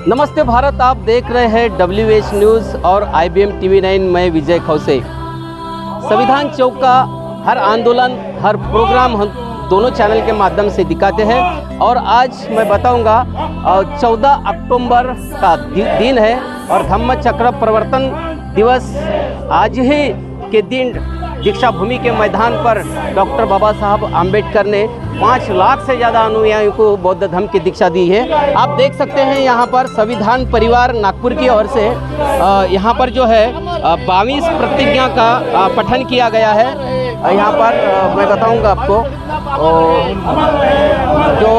नमस्ते भारत, आप देख रहे हैं WH न्यूज़ और IBM TV9। मैं विजय खौसे। संविधान चौक का हर आंदोलन, हर प्रोग्राम हम दोनों चैनल के माध्यम से दिखाते हैं और आज मैं बताऊंगा 14 अक्टूबर का दिन है और धम्म चक्र प्रवर्तन दिवस। आज ही के दिन दीक्षा भूमि के मैदान पर डॉक्टर बाबा साहब आम्बेडकर ने 5 लाख से ज़्यादा अनुयायियों को बौद्ध धर्म की दीक्षा दी है। आप देख सकते हैं यहाँ पर संविधान परिवार नागपुर की ओर से यहाँ पर जो है 22 प्रतिज्ञा का पठन किया गया है। यहाँ पर मैं बताऊँगा आपको जो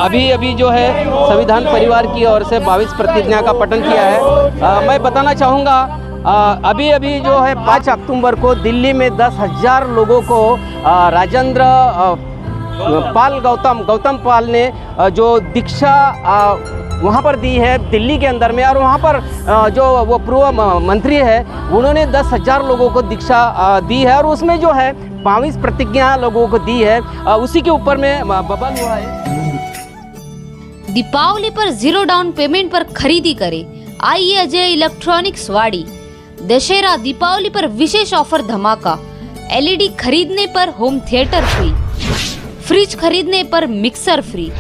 अभी जो है संविधान परिवार की ओर से 22 प्रतिज्ञा का पठन किया है। मैं बताना चाहूँगा अभी जो है 5 अक्टूबर को दिल्ली में 10,000 लोगों को राजेंद्र पाल गौतम पाल ने जो दीक्षा वहाँ पर दी है दिल्ली के अंदर में, और वहाँ पर जो वो पूर्व मंत्री है उन्होंने 10,000 लोगों को दीक्षा दी है और उसमें जो है 22 प्रतिज्ञा लोगों को दी है। उसी के ऊपर में बबल हुआ है। दीपावली पर 0 डाउन पेमेंट पर खरीदी करें। आइए अजय इलेक्ट्रॉनिक्स वाड़ी। दशहरा दीपावली पर विशेष ऑफर धमाका। LED खरीदने पर होम थिएटर फ्री, फ्रिज खरीदने पर मिक्सर फ्री,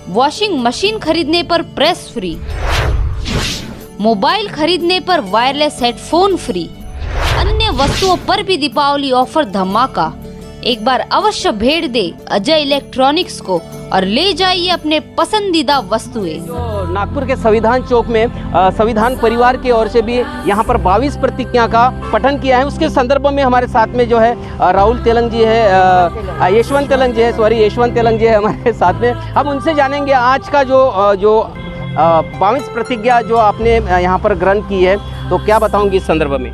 वॉशिंग मशीन खरीदने पर प्रेस फ्री, मोबाइल खरीदने पर वायरलेस हेडफोन फ्री, अन्य वस्तुओं पर भी दीपावली ऑफर धमाका। एक बार अवश्य भेंट दे अजय इलेक्ट्रॉनिक्स को और ले जाइए अपने पसंदीदा वस्तुएं। नागपुर के संविधान चौक में संविधान परिवार की ओर से भी यहाँ पर 22 प्रतिज्ञा का पठन किया है। उसके संदर्भ में हमारे साथ में जो है राहुल तेलंग जी है, यशवंत तेलंग जी है हमारे साथ में। हम उनसे जानेंगे आज का जो 22 प्रतिज्ञा जो आपने यहाँ पर ग्रहण की है, तो क्या बताऊंगी इस संदर्भ में।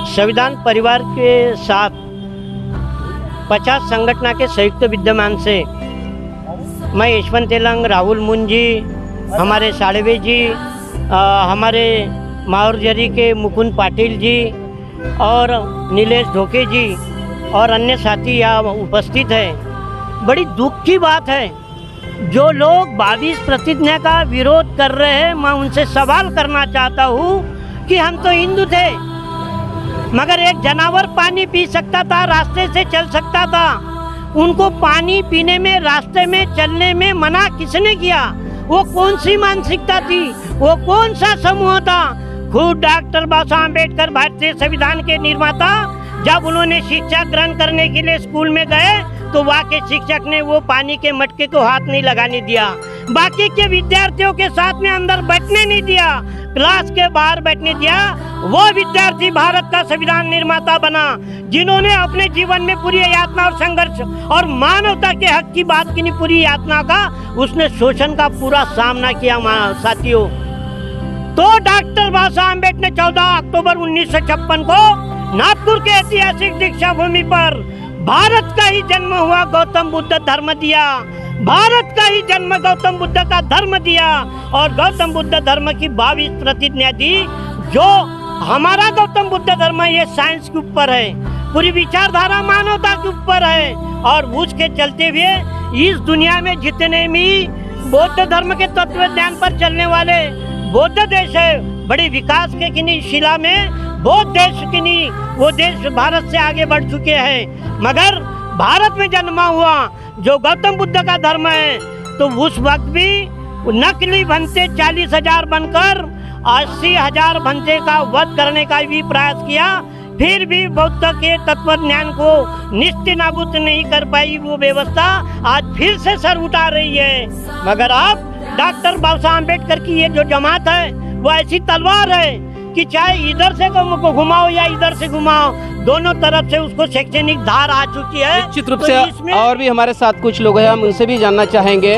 संविधान परिवार के साथ 50 संगठन के संयुक्त विद्यमान से मैं यशवंत तेलंग, राहुल मुंजी, हमारे साड़वे जी, हमारे माहौरजरी के मुकुंद पाटिल जी और नीलेश ढोके जी और अन्य साथी यहाँ उपस्थित हैं। बड़ी दुख की बात है जो लोग 22 प्रतिज्ञा का विरोध कर रहे हैं। मैं उनसे सवाल करना चाहता हूँ कि हम तो हिंदू थे, मगर एक जानवर पानी पी सकता था, रास्ते से चल सकता था। उनको पानी पीने में, रास्ते में चलने में मना किसने किया? वो कौन सी मानसिकता थी? वो कौन सा समूह था? खुद डॉक्टर बाबा साहब आम्बेडकर, भारतीय संविधान के निर्माता, जब उन्होंने शिक्षा ग्रहण करने के लिए स्कूल में गए तो वहाँ के शिक्षक ने वो पानी के मटके को हाथ नहीं लगाने दिया, बाकी के विद्यार्थियों के साथ में अंदर बैठने नहीं दिया, क्लास के बाहर बैठने दिया। वो विद्यार्थी भारत का संविधान निर्माता बना जिन्होंने अपने जीवन में पूरी यातना और संघर्ष और मानवता के हक की बात की, नहीं पूरी यातना का उसने शोषण का पूरा सामना किया साथियों। तो डॉक्टर बाबा साहब आम्बेडकर ने 14 अक्टूबर 1956 को नागपुर के ऐतिहासिक दीक्षा भूमि पर भारत का ही जन्म हुआ गौतम बुद्ध धर्म दिया, भारत का ही जन्म गौतम बुद्ध का धर्म दिया और गौतम बुद्ध धर्म की 22 प्रतिज्ञा दी। जो हमारा गौतम बुद्ध धर्म ये साइंस के ऊपर है, पूरी विचारधारा मानवता के ऊपर है और उसके चलते हुए इस दुनिया में जितने भी बौद्ध धर्म के तत्व ज्ञान पर चलने वाले बौद्ध देश है, बड़े विकास के किन्हीं शिला में बौद्ध देश किन्हीं वो देश भारत से आगे बढ़ चुके हैं। मगर भारत में जन्मा हुआ जो गौतम बुद्ध का धर्म है, तो उस वक्त भी नकली भंते 40,000 बनकर 80,000 भंते का वध करने का भी प्रयास किया, फिर भी बौद्ध के तत्व ज्ञान को निस्तिनाबूत नहीं कर पाई वो व्यवस्था आज फिर से सर उठा रही है। मगर अब डॉक्टर बाबा साहब आम्बेडकर की ये जो जमात है वो ऐसी तलवार है कि चाहे इधर से को घुमाओ या इधर से घुमाओ, दोनों तरफ से उसको शैक्षणिक धार आ चुकी है। निश्चित रूप से और भी हमारे साथ कुछ लोग हैं, हम उनसे भी जानना चाहेंगे।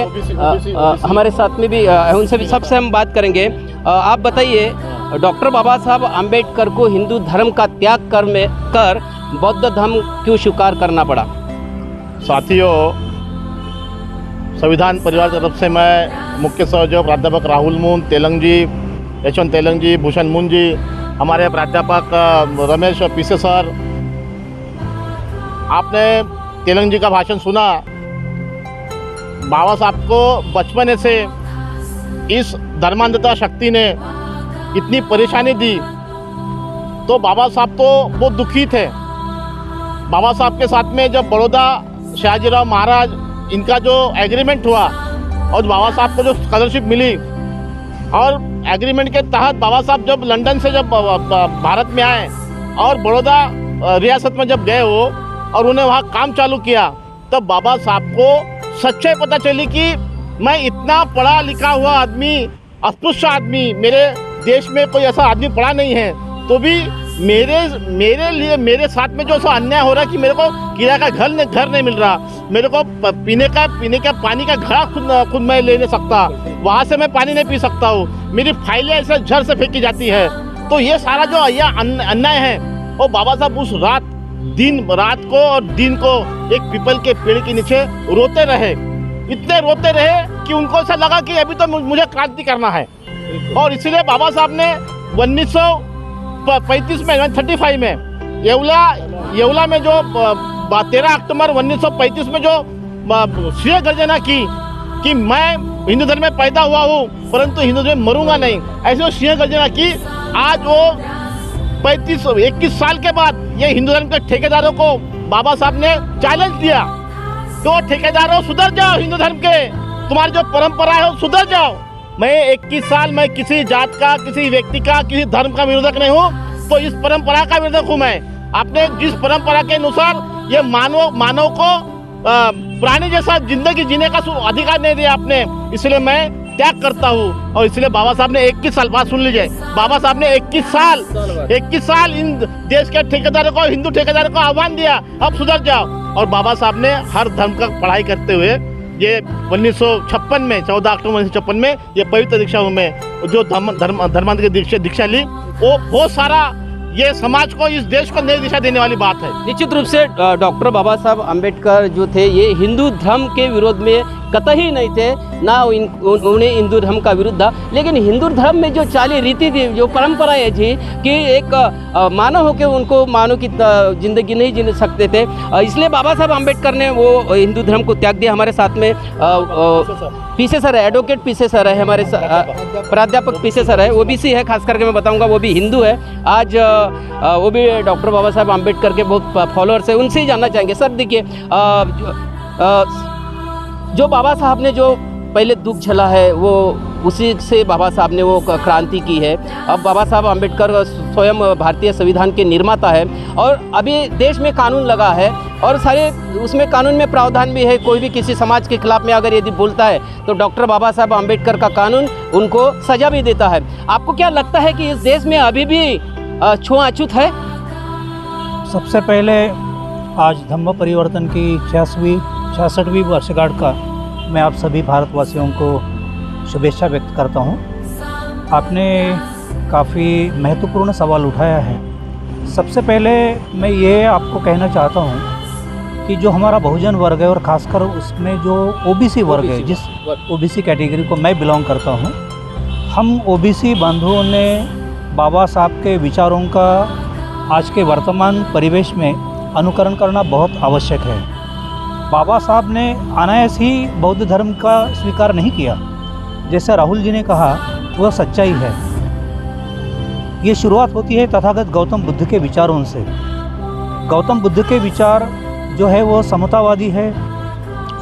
हमारे साथ में भी उनसे भी सबसे हम बात करेंगे। आप बताइए, डॉक्टर बाबा साहब आम्बेडकर को हिंदू धर्म का त्याग कर बौद्ध धर्म क्यों स्वीकार करना पड़ा? साथियों, संविधान परिवार की तरफ से मैं मुख्य संयोजक प्राध्यापक राहुल मुन तेलंग जी, यशवंत तेलंग जी, भूषण मुन जी, हमारे प्राध्यापक रमेश पीसे सर, आपने तेलंग जी का भाषण सुना बाबा साहब को बचपन से इस धर्मांधता शक्ति ने इतनी परेशानी दी, तो बाबा साहब तो बहुत दुखी थे। बाबा साहब के साथ में जब बड़ौदा शहाजीराव महाराज इनका जो एग्रीमेंट हुआ और बाबा साहब को जो स्कॉलरशिप मिली, और एग्रीमेंट के तहत बाबा साहब जब लंदन से जब भारत में आए और बड़ौदा रियासत में जब गए वो और उन्हें वहाँ काम चालू किया, तब बाबा साहब को सच्चाई पता चली कि मैं इतना पढ़ा लिखा हुआ आदमी, अस्पृश्य आदमी, मेरे देश में कोई ऐसा आदमी पढ़ा नहीं है, तो भी मेरे लिए मेरे साथ में जो ऐसा अन्याय हो रहा है कि मेरे को किराए का घर नहीं मिल रहा, मेरे को पीने का पानी का घड़ा खुद मैं ले नहीं सकता, वहाँ से मैं पानी नहीं पी सकता हूँ, मेरी फाइलें ऐसे झर से फेंकी जाती है। तो ये सारा जो अन्याय है वो बाबा साहब उस रात को और दिन को एक पीपल के पेड़ के नीचे रोते रहे, इतने रोते रहे कि उनको ऐसा लगा कि अभी तो मुझे क्रांति करना है। और इसीलिए बाबा साहब ने 1935 में 35 में येवला में जो 13 अक्टूबर 1935 में जो श्रेय गर्जना की कि मैं हिंदू धर्म में पैदा हुआ हूँ परंतु हिंदू धर्म में मरूंगा नहीं, ऐसे वो श्रेय गर्जना की। आज वो 21 साल के बाद ये हिंदू धर्म के ठेकेदारों को बाबा साहब ने चैलेंज दिया, तो ठेकेदारों सुधर जाओ, हिंदू धर्म के तुम्हारी जो परंपरा है वो सुधर जाओ। मैं 21 साल मैं किसी जात का, किसी व्यक्ति का, किसी धर्म का विरोधक नहीं हूँ, तो इस परंपरा का विरोधक हूँ मैं। आपने जिस परंपरा के अनुसार ये मानव को प्राणी जैसा जिंदगी जीने का अधिकार नहीं दिया आपने, इसलिए मैं त्याग करता हूँ। और इसलिए बाबा साहब ने 21 साल, बात सुन लीजिए, बाबा साहब ने 21 साल इन देश के ठेकेदारों को, हिंदू ठेकेदारों को आह्वान दिया, अब सुधर जाओ। और बाबा साहब ने हर धर्म का पढ़ाई करते हुए ये 1956 में 14 अक्टूबर 1956 में ये पवित्र दीक्षा में जो धर्मांतर की दीक्षा ली, वो बहुत सारा ये समाज को, इस देश को नई दिशा देने वाली बात है। निश्चित रूप से डॉक्टर बाबा साहब अम्बेडकर जो थे ये हिंदू धर्म के विरोध में कतई नहीं थे, ना उन्हें हिंदू धर्म का विरुद्ध था, लेकिन हिंदू धर्म में जो चाली रीति थी, जो परंपराएं थी कि एक मानव होकर उनको मानव की जिंदगी नहीं जी सकते थे, इसलिए बाबा साहब अम्बेडकर ने वो हिंदू धर्म को त्याग दिया। हमारे साथ में पीसे सर है, एडवोकेट पीसे सर है, हमारे प्राध्यापक पीसे सर है, ओबीसी है, खास करके मैं बताऊंगा वो भी हिंदू है। आज वो भी डॉक्टर बाबा साहब अम्बेडकर के बहुत फॉलोअर्स है, उनसे ही जानना चाहेंगे। सर देखिए, जो बाबा साहब ने जो पहले दुख झेला है वो उसी से बाबा साहब ने वो क्रांति की है। अब बाबा साहब अम्बेडकर स्वयं भारतीय संविधान के निर्माता है और अभी देश में कानून लगा है और सारे उसमें कानून में प्रावधान भी है, कोई भी किसी समाज के खिलाफ में अगर यदि बोलता है तो डॉक्टर बाबा साहब अम्बेडकर का कानून उनको सजा भी देता है। आपको क्या लगता है कि इस देश में अभी भी छुआछूत है? सबसे पहले आज धम्म परिवर्तन की 66वीं वर्षगांठ का मैं आप सभी भारतवासियों को शुभेच्छा व्यक्त करता हूं। आपने काफ़ी महत्वपूर्ण सवाल उठाया है। सबसे पहले मैं ये आपको कहना चाहता हूं कि जो हमारा बहुजन वर्ग है और ख़ासकर उसमें जो ओबीसी वर्ग है, जिस ओबीसी कैटेगरी को मैं बिलोंग करता हूं, हम ओबीसी बंधुओं ने बाबा साहब के विचारों का आज के वर्तमान परिवेश में अनुकरण करना बहुत आवश्यक है। बाबा साहब ने अनायास ही बौद्ध धर्म का स्वीकार नहीं किया, जैसे राहुल जी ने कहा वह सच्चाई है। ये शुरुआत होती है तथागत गौतम बुद्ध के विचारों से। गौतम बुद्ध के विचार जो है वो समतावादी है,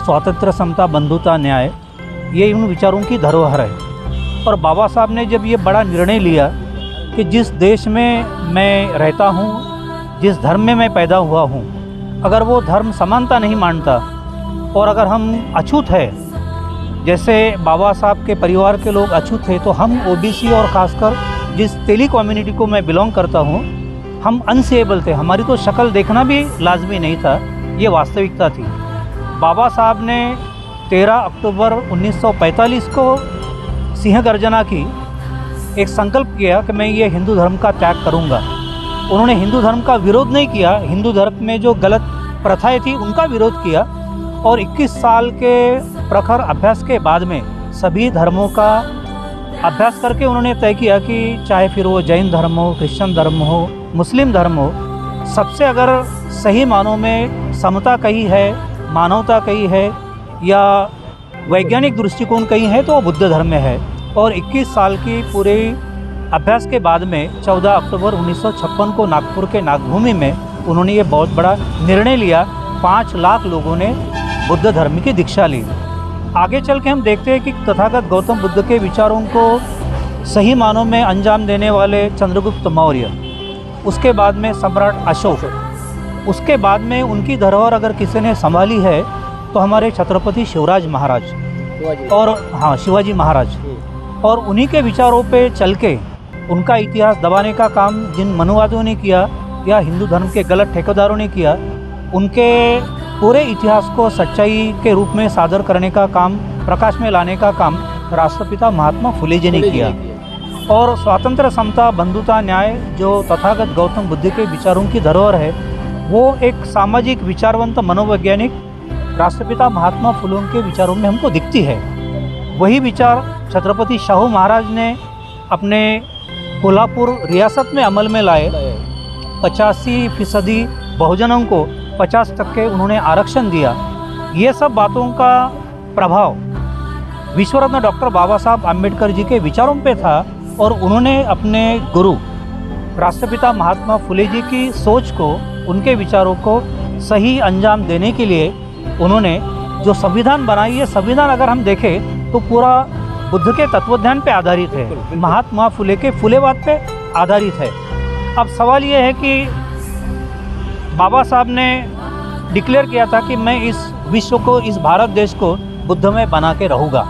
स्वातंत्र्य, समता, बंधुता, न्याय, ये उन विचारों की धरोहर है। और बाबा साहब ने जब ये बड़ा निर्णय लिया कि जिस देश में मैं रहता हूँ, जिस धर्म में मैं पैदा हुआ हूँ, अगर वो धर्म समानता नहीं मानता और अगर हम अछूत है, जैसे बाबा साहब के परिवार के लोग अछूत थे, तो हम ओबीसी और ख़ासकर जिस तेली कम्युनिटी को मैं बिलोंग करता हूँ, हम अनसीएबल थे। हमारी तो शक्ल देखना भी लाजमी नहीं था, ये वास्तविकता थी। बाबा साहब ने 13 अक्टूबर 1945 को सिंह गर्जना की, एक संकल्प किया कि मैं ये हिंदू धर्म का त्याग करूँगा। उन्होंने हिंदू धर्म का विरोध नहीं किया, हिंदू धर्म में जो गलत प्रथाएं थी उनका विरोध किया। और 21 साल के प्रखर अभ्यास के बाद में सभी धर्मों का अभ्यास करके उन्होंने तय किया कि चाहे फिर वो जैन धर्म हो, क्रिश्चियन धर्म हो, मुस्लिम धर्म हो, सबसे अगर सही मानों में समता कही है, मानवता कही है या वैज्ञानिक दृष्टिकोण कहीं है तो वो बुद्ध धर्म में है। और 21 साल की पूरे अभ्यास के बाद में 14 अक्टूबर 1956 को नागपुर के नागभूमि में उन्होंने ये बहुत बड़ा निर्णय लिया। 5 लाख लोगों ने बुद्ध धर्म की दीक्षा ली। आगे चल के हम देखते हैं कि तथागत गौतम बुद्ध के विचारों को सही मानों में अंजाम देने वाले चंद्रगुप्त मौर्य, उसके बाद में सम्राट अशोक, उसके बाद में उनकी धरोहर अगर किसी ने संभाली है तो हमारे छत्रपति शिवाजी महाराज और शिवाजी महाराज। और उन्हीं के विचारों पे चल के उनका इतिहास दबाने का काम जिन मनुवादियों ने किया या हिंदू धर्म के गलत ठेकेदारों ने किया, उनके पूरे इतिहास को सच्चाई के रूप में सादर करने का काम, प्रकाश में लाने का काम राष्ट्रपिता महात्मा फुले जी ने किया। और स्वातंत्र्य, समता, बंधुता, न्याय जो तथागत गौतम बुद्ध के विचारों की धरोहर है, वो एक सामाजिक विचारवंत मनोवैज्ञानिक राष्ट्रपिता महात्मा फुले के विचारों में हमको दिखती है। वही विचार छत्रपति शाहू महाराज ने अपने कोल्हापुर रियासत में अमल में लाए। 85% बहुजनों को 50% उन्होंने आरक्षण दिया। ये सब बातों का प्रभाव विश्वरत्न डॉक्टर बाबा साहब आम्बेडकर जी के विचारों पे था। और उन्होंने अपने गुरु राष्ट्रपिता महात्मा फुले जी की सोच को, उनके विचारों को सही अंजाम देने के लिए उन्होंने जो संविधान बनाई है, संविधान अगर हम देखें तो पूरा बुद्ध के तत्वज्ञान पे आधारित है, महात्मा फुले के फुलेवाद पे आधारित है। अब सवाल ये है कि बाबा साहब ने डिक्लेयर किया था कि मैं इस विश्व को, इस भारत देश को बुद्धमय बना के रहूँगा।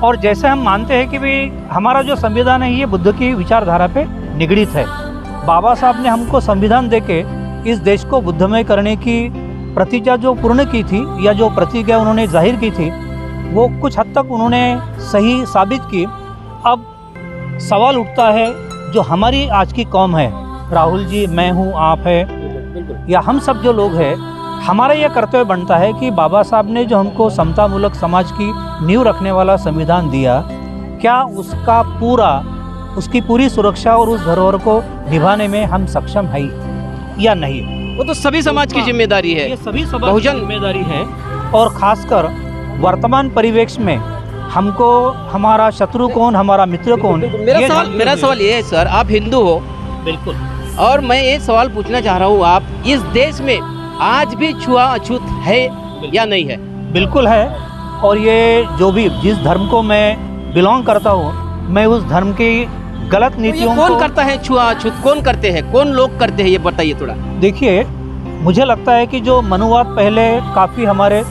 और जैसे हम मानते हैं कि भाई हमारा जो संविधान है ये बुद्ध की विचारधारा पे निगड़ित है। बाबा साहब ने हमको संविधान देके इस देश को बुद्धमय करने की प्रतिज्ञा जो पूर्ण की थी, या जो प्रतिज्ञा उन्होंने जाहिर की थी, वो कुछ हद तक उन्होंने सही साबित की। अब सवाल उठता है, जो हमारी आज की कौम है, राहुल जी, मैं हूँ, आप है, या हम सब जो लोग हैं, हमारा यह कर्तव्य बनता है कि बाबा साहब ने जो हमको समतामूलक समाज की नींव रखने वाला संविधान दिया, क्या उसकी पूरी सुरक्षा और उस धरोहर को निभाने में हम सक्षम हैं या नहीं। वो तो सभी समाज की जिम्मेदारी है, ये सभी समाज की जिम्मेदारी है। और खासकर वर्तमान परिवेश में हमको हमारा शत्रु कौन, हमारा मित्र कौन। मेरा सवाल ये है सर, आप हिंदू हो, बिल्कुल, और मैं ये सवाल पूछना चाह रहा हूँ, आप इस देश में आज भी छुआछूत है या नहीं है? बिल्कुल है। और ये जो भी जिस धर्म को मैं बिलोंग करता हूँ, मैं उस धर्म की गलत नीतियों कौन करता है छुआछूत, कौन करते हैं, कौन लोग करते हैं, ये बताइए थोड़ा। देखिए, मुझे लगता है कि जो मनुवाद पहले काफ़ी हमारे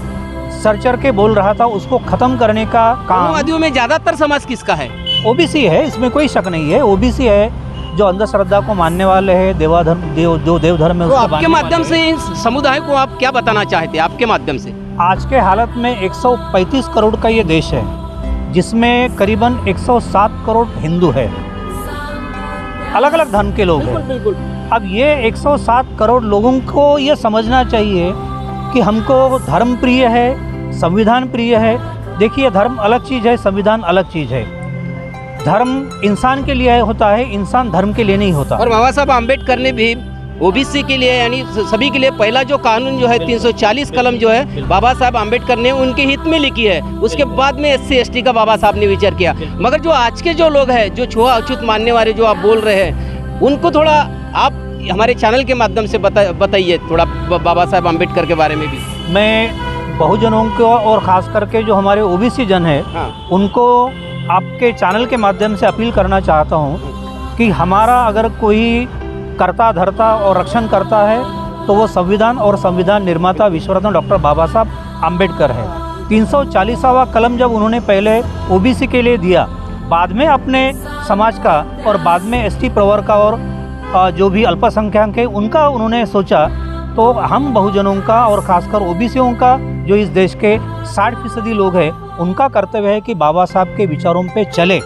सर चढ़ के बोल रहा था, उसको ख़त्म करने का काम। मनुवादियों में ज़्यादातर समाज किसका है? ओबीसी है, इसमें कोई शक नहीं है। ओबीसी है जो अंधश्रद्धा को मानने वाले हैं, जो देव धर्म है। तो आपके माध्यम से इन समुदाय को आप क्या बताना चाहते हैं? आपके माध्यम से आज के हालत में 135 करोड़ का ये देश है, जिसमें करीबन 107 करोड़ हिंदू है, अलग अलग धर्म के लोग हैं। बिल्कुल। अब ये 107 करोड़ लोगों को ये समझना चाहिए कि हमको धर्म प्रिय है, संविधान प्रिय है। देखिए, धर्म अलग चीज़ है, संविधान अलग चीज़ है। धर्म इंसान के लिए होता है, इंसान धर्म के लिए नहीं होता। और बाबा साहब आम्बेडकर ने भी ओबीसी के लिए, यानी सभी के लिए पहला जो कानून जो है 340 कलम जो है बाबा साहब आम्बेडकर ने उनके हित में लिखी है। उसके बाद में SC ST का बाबा साहब ने विचार किया। मगर जो आज के जो लोग हैं, जो छुआछूत मानने वाले जो आप बोल रहे हैं, उनको थोड़ा आप हमारे चैनल के माध्यम से बताइए थोड़ा बाबा साहब आम्बेडकर के बारे में भी। मैं बहुजनों को और ख़ास करके जो हमारे ओबीसी जन है, उनको आपके चैनल के माध्यम से अपील करना चाहता हूँ कि हमारा अगर कोई कर्ता धर्ता और रक्षण करता है तो वो संविधान और संविधान निर्माता विश्वरत्न डॉक्टर बाबा साहब आम्बेडकर है। 340वां कलम जब उन्होंने पहले ओबीसी के लिए दिया, बाद में अपने समाज का और बाद में ST प्रवर्ग का और जो भी अल्पसंख्यक है उनका उन्होंने सोचा, तो हम बहुजनों का और ख़ासकर ओबीसीयों का जो इस देश के 60% लोग हैं, उनका कर्तव्य है कि बाबा साहब के विचारों पे चले।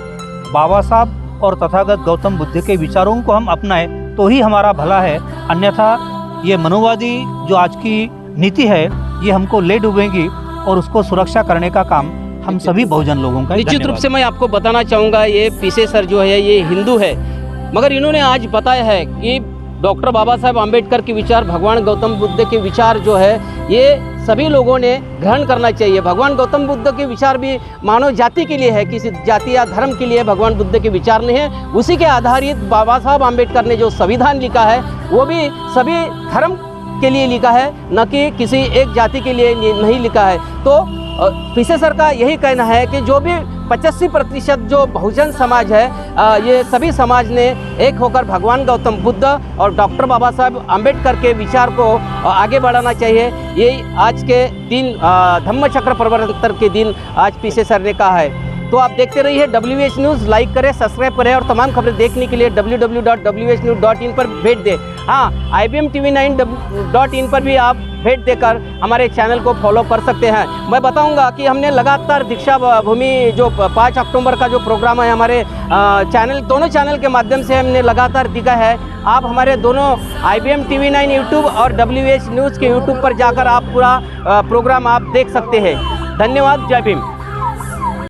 बाबा साहब और तथागत गौतम बुद्ध के विचारों को हम अपनाएं तो ही हमारा भला है, अन्यथा ये मनोवादी जो आज की नीति है ये हमको ले डूबेगी और उसको सुरक्षा करने का काम हम सभी बहुजन लोगों का। निश्चित रूप से मैं आपको बताना चाहूँगा, ये पीसे सर जो है ये हिंदू है, मगर इन्होंने आज बताया है कि डॉक्टर बाबा साहब आम्बेडकर के विचार, भगवान गौतम बुद्ध के विचार जो है ये सभी लोगों ने ग्रहण करना चाहिए। भगवान गौतम बुद्ध के विचार भी मानव जाति के लिए है, किसी जाति या धर्म के लिए भगवान बुद्ध के विचार नहीं है। उसी के आधारित बाबा साहब आम्बेडकर ने जो संविधान लिखा है वो भी सभी धर्म के लिए लिखा है, न कि किसी एक जाति के लिए नहीं लिखा है। तो पीसे सर का यही कहना है कि जो भी 85% जो बहुजन समाज है, ये सभी समाज ने एक होकर भगवान गौतम बुद्ध और डॉक्टर बाबा साहब आम्बेडकर के विचार को आगे बढ़ाना चाहिए। ये आज के दिन धम्म चक्र प्रवर्तन के दिन आज पीसे सर ने कहा है। तो आप देखते रहिए WH न्यूज़, लाइक करें, सब्सक्राइब करें और तमाम खबरें देखने के लिए www.whnews.in पर भेंट दें। हाँ, IBMTV9.in पर भी आप भेंट देकर हमारे चैनल को फॉलो कर सकते हैं। मैं बताऊंगा कि हमने लगातार दीक्षा भूमि जो 5 अक्टूबर का जो प्रोग्राम है हमारे चैनल, दोनों चैनल के माध्यम से हमने लगातार दिखा है। आप हमारे दोनों IBMTV9 यूट्यूब और WH न्यूज़ के यूट्यूब पर जाकर आप पूरा प्रोग्राम आप देख सकते हैं। धन्यवाद। जय भीम।